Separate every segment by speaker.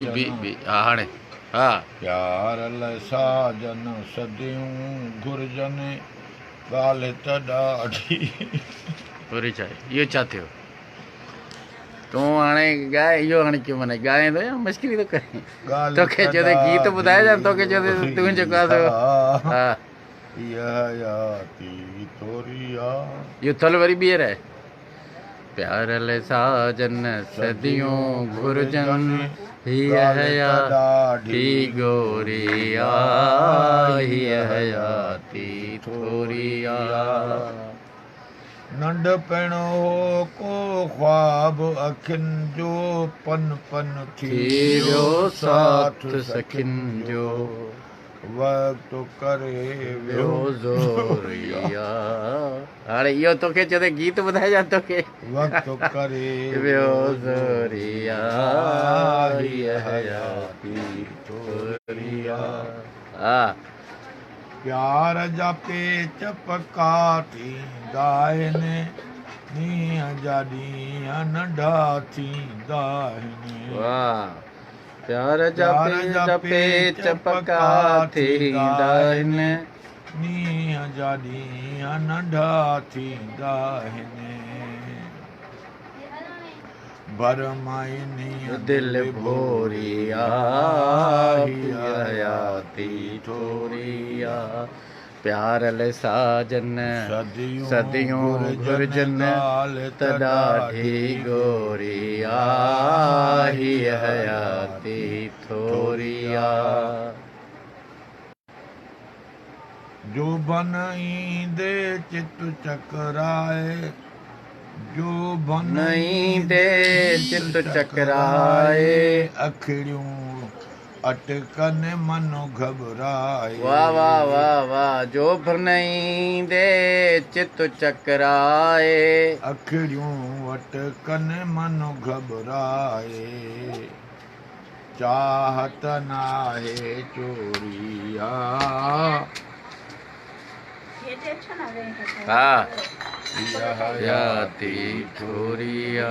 Speaker 1: हाँ हाणे हाँ
Speaker 2: प्यार लाइ साजन सदियूं घुरजनि ॻाल्हि त ॾाढी
Speaker 1: पूरी चाहे इहो छा थियो तूं हाणे ॻाए इहो हाणे कीअं माना ॻाए थो या मस्करी थो करे तोखे चयो गीत ॿुधाए जा तोखे चयो तूं जेको आहे हा इहो थल वरी ॿीहर आहे प्यार लाइ साजन सदियूं घुरजनि हीअ हयाती गोरिया हीअ हयाती थोरिया
Speaker 2: नंढपण हो को ख्वाब अखियुनि जो पन पन थी
Speaker 1: वियो साथ सखियुनि जो
Speaker 2: वक़्त करे वियो
Speaker 1: ज़ोरिया हाणे इहो तोखे चयो गीत ॿुधाए जा तोखे
Speaker 2: वक़्त करे
Speaker 1: वियो ज़ोरिया हीअ हयाती थोरिया हा
Speaker 2: प्यार जा पेच पका थींदा आहिनि ॾींहं जा ॾींहं नंढा थींदा आहिनि
Speaker 1: वाह प्यार जा पेच पका थींदा आहिनि
Speaker 2: ॾींहं जा ॾींहं नंढा थींदा आहिनि भरमाइनी
Speaker 1: दिल भोरिया हीअ हयाती थोरिया प्यार लाइ साजन सदियूं घुरजनि त ॾाढी गोरिया हीअ हयाती थोरिया
Speaker 2: जो बन ईंदे चित चकराए जो बन
Speaker 1: ईंदे चित चकराए
Speaker 2: अखिड़ियूं अटकनि मनो घबराए
Speaker 1: वाह वाह वाह वाह जो बन ईंदे चित चकराए
Speaker 2: अखिड़ियूं अटकनि मनो घबराए चाहत नाहे चोरिया
Speaker 1: हाँ हयाती थोरिया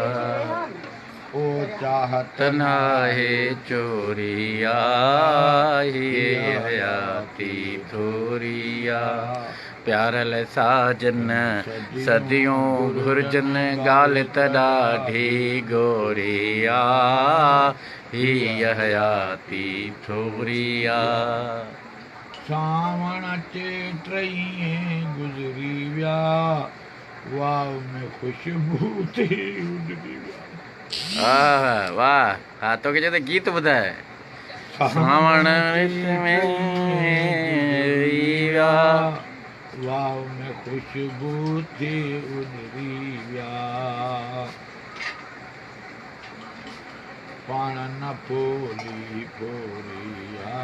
Speaker 2: ओ चाहत
Speaker 1: नाहे चोरिया हीअ हयाती थोरिया प्यार लाइ साजन सदियूं घुरजनि ॻाल्हि त ॾाढी गोरिया हीअ हयाती थोरिया
Speaker 2: सावण अचे टई गुज़री विया वाह में ख़ुशबू थी उॾरी विया
Speaker 1: वाह हा तोखे चयो त गीत ॿुधाए सावण में विया
Speaker 2: वाह में ख़ुशबू थी उॾरी विया पाण न पोली पोरिया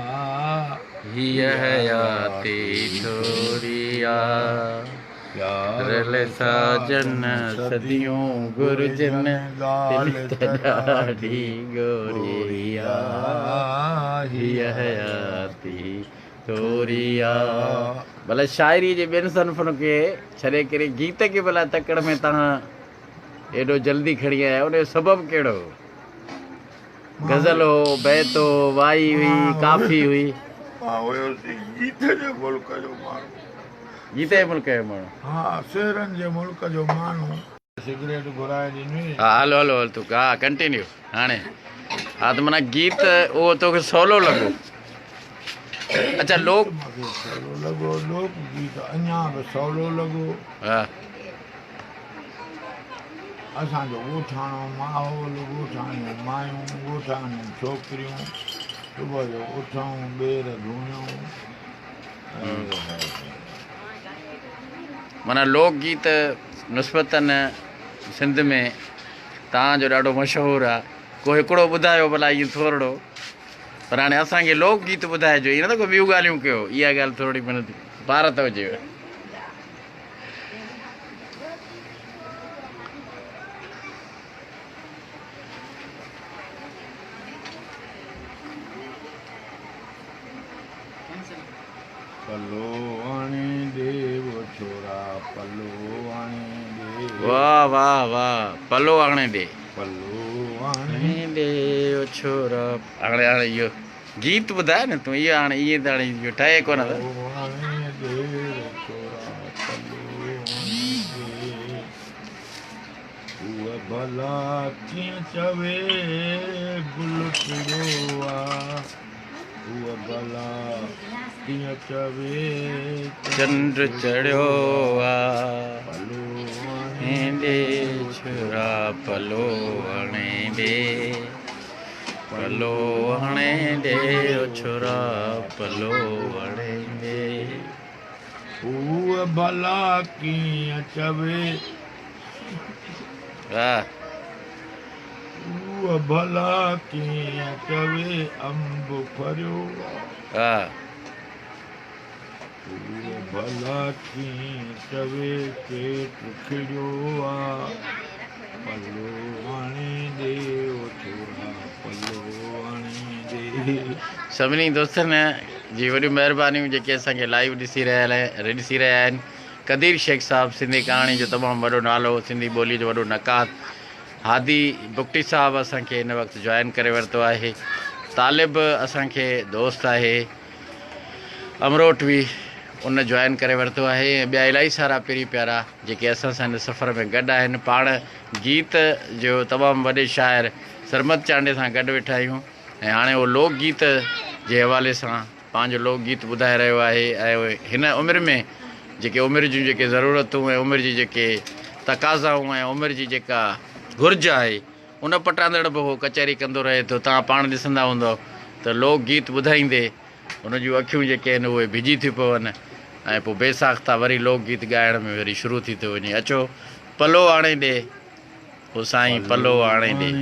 Speaker 1: हीअ हयाती थोरिया प्यार लाइ साजन सदियूं घुरजनि त ॾाढी गोरिया हीअ हयाती थोरिया भला शाइरी जे ॿियनि सनफ़ुनि खे छॾे करे गीत खे भला तकड़ में तव्हां एॾो जल्दी खणी आया उनजो सबबु कहिड़ो गज़ल हो बैत हो वाई हुई काफ़ी हुई
Speaker 2: गीत जे मुल्क जो माण्हू
Speaker 1: गीत जे मुल्क जो माण्हू
Speaker 2: हा शहरनि जे मुल्क जो माण्हू सिगरेट घुराए ॾिनी
Speaker 1: हा हलो हलो हल तूं हा कंटिन्यू हाणे हा त माना गीत उहो तोखे सवलो लॻो अच्छा लोक
Speaker 2: सवलो लॻो लोक गीत अञा बि सवलो लॻो
Speaker 1: हा
Speaker 2: असांजो ॻोठाणो माहौल ॻोठाणियूं मायूं ॻोठाणियूं छोकिरियूं सुबुह जो उथूं ॿेर धुइयूं
Speaker 1: माना लोकगीत निस्बतनि सिंध में तव्हांजो ॾाढो मशहूरु आहे को हिकिड़ो ॿुधायो भला इहो थोरो पर हाणे असांखे लोकगीत ॿुधाइजो ईअं न त को ॿियूं ॻाल्हियूं कयो इहा ॻाल्हि थोरी माना पार त हुजेव
Speaker 2: पलो आणे देव छोरा पलो आणे दे
Speaker 1: वाह वाह वाह पलो आणे दे
Speaker 2: पलो आणे
Speaker 1: देव छोरा हाणे हाणे इहो गीत ॿुधाए न तूं इहो हाणे ईअं त हाणे इहो ठहे कोन थो
Speaker 2: हाणे दे छोरा पलो हाणे दे उहा भला कीअं चवे गुल टिड़ियो आहे उहा भला कीअं चवे
Speaker 1: चंड चढ़ियो आहे
Speaker 2: पलो
Speaker 1: हेंडे छोरा पलो हणे ॾे पलो हणे ॾे ओ छोरा पलो हणे ॾे
Speaker 2: उहा भला कीअं चवे
Speaker 1: वाह
Speaker 2: उहा भला कीअं चवे अंब फरियो
Speaker 1: वाह
Speaker 2: उहा भला कीअं चवे पेट खिड़ियो आहे पलो हाणे ॾे ओ छोरा पलो हाणे ॾे
Speaker 1: सभिनी दोस्तनि जी वॾियूं महिरबानियूं जेके असांखे लाइव ॾिसी रहिया आहिनि कदीर शेख साहिबु सिंधी कहाणी जो तमामु वॾो नालो सिंधी ॿोलीअ जो वॾो नक़ाद हादी बुक्टी साहिबु असांखे हिन वक़्तु जॉइन करे वरितो आहे तालिब असांखे दोस्त आहे अमरोटवी उन जॉइन करे वरितो आहे ऐं ॿिया इलाही सारा पहिरीं प्यारा जेके असां सां हिन सफ़र में गॾु आहिनि पाण गीत जो तमामु वॾे शाइर सरमद चांडे सां गॾु वेठा आहियूं ऐं हाणे उहो लोकगीत जे हवाले सां पंहिंजो लोकगीत ॿुधाए रहियो आहे ऐं हिन उमिरि में जेके उमिरि जूं जेके ज़रूरतूं ऐं उमिरि जी जेके तक़ाज़ाऊं ऐं उमिरि जी जेका घुर्ज आहे उन पटांदड़ बि उहो कचहरी कंदो रहे थो तव्हां पाण ॾिसंदा हूंदव त लोकगीत ॿुधाईंदे उन जूं अखियूं जेके आहिनि उहे भिजी थियूं पवनि ऐं पोइ बेसाख्ता वरी लोकगीत ॻाइण में वरी शुरू थी थो वञे अचो पलो आणे ॾे ओ साईं पलो आणे ॾे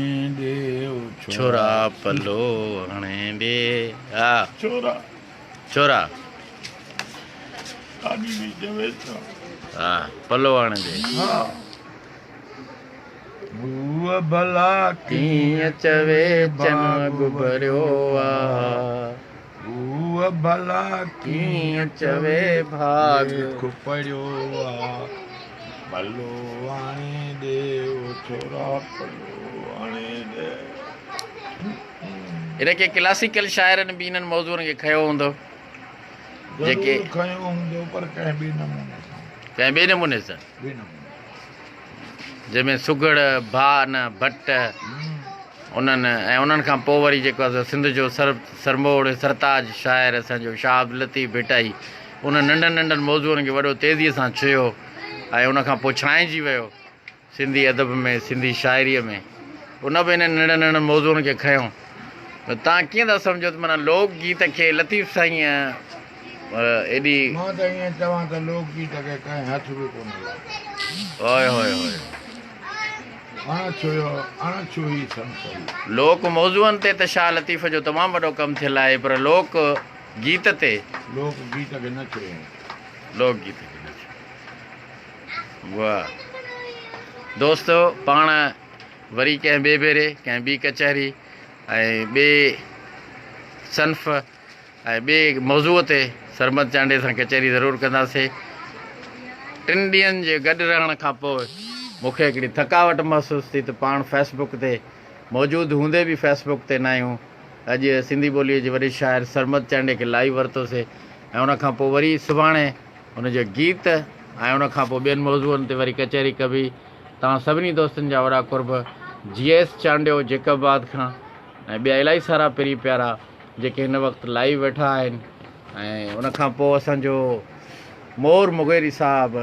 Speaker 1: छोरा पलो आणे ॾे हा
Speaker 2: छोरा
Speaker 1: छोरा
Speaker 2: ॾाढी बि चवे थो
Speaker 1: हा पलो आणे ॾे
Speaker 2: हा उहा भला
Speaker 1: कीअं चवे चनग भरियो आहे
Speaker 2: उहा भला
Speaker 1: कीअं चवे भाग
Speaker 2: खुपड़ियो आहे पलो हाणे ॾे ओ छोरा पलो हाणे ॾे
Speaker 1: इनखे क्लासिकल शाइरनि बि इन्हनि मौज़ूअनि खे खयो हूंदो जेके
Speaker 2: ज़रूरु खयो हूंदो पर कंहिं बि नमूने सां
Speaker 1: कंहिं ॿिए नमूने सां
Speaker 2: बि नमूने
Speaker 1: जंहिंमें सुगड़ भान भट उन्हनि ऐं उन्हनि खां पोइ वरी जेको आहे सिंध जो सरमोड़ सरताज शाइर असांजो शाह अब्दुल लतीफ़ भिटाई उन नंढनि नंढनि मौज़ूअनि खे वॾो तेज़ीअ सां छुयो ऐं उनखां पोइ छांइजी वियो सिंधी अदब में सिंधी शाइरीअ में उन बि इन्हनि नंढनि नंढनि मौज़ूअनि खे खयों त तव्हां कीअं था सम्झो त माना लोकगीत खे लतीफ़ साईं एॾी
Speaker 2: मां त ईअं चवां त लोकगीत खे कंहिं हथ बि कोन लॻायो
Speaker 1: ओए होए होए
Speaker 2: अणछुयो ई संसरी
Speaker 1: लोक मौज़ूअनि ते त शाह लतीफ़ जो तमामु वॾो कमु थियल आहे पर लोक गीत ते
Speaker 2: लोकगीत खे न छुयो
Speaker 1: लोकगीत वाह दोस्तो पाण वरी कंहिं ॿिए भेरे कंहिं ॿी कचहरी ऐं ॿिए सन्फ़ ऐं ॿिए मौज़ूअ ते सरमद चांडे सां कचहरी ज़रूरु कंदासीं 3 ॾींहंनि जे गॾु रहण खां पोइ मूंखे हिकिड़ी थकावट महसूसु थी त पाण फेसबुक ते मौजूदु हूंदे बि फेसबुक ते न आहियूं अॼु सिंधी ॿोलीअ जे वॾे शाइर सरमद चांडे खे लाइव वरितोसीं ऐं उनखां पोइ वरी सुभाणे उनजो गीत ऐं उनखां पोइ ॿियनि मौज़ूअनि ते वरी कचहरी कबी तव्हां सभिनी दोस्तनि जा वॾा कुर्ब GS चांडियो जेकबाद खां ऐं ॿिया इलाही सारा पहिरीं प्यारा जेके हिन वक़्तु लाइव वेठा आहिनि ऐं उनखां पोइ असांजो मोर मुगेरी साहिबु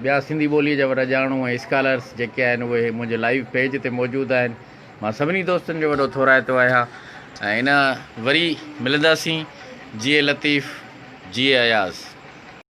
Speaker 1: ॿिया सिंधी ॿोलीअ जा वॾा ॼाणू ऐं स्कॉलर्स जेके आहिनि उहे मुंहिंजे लाइव पेज ते मौजूदु आहिनि मां सभिनी दोस्तनि जो वॾो थोराइतो आहियां ऐं इन वरी मिलंदासीं जीए लतीफ़ जीए अयाज़।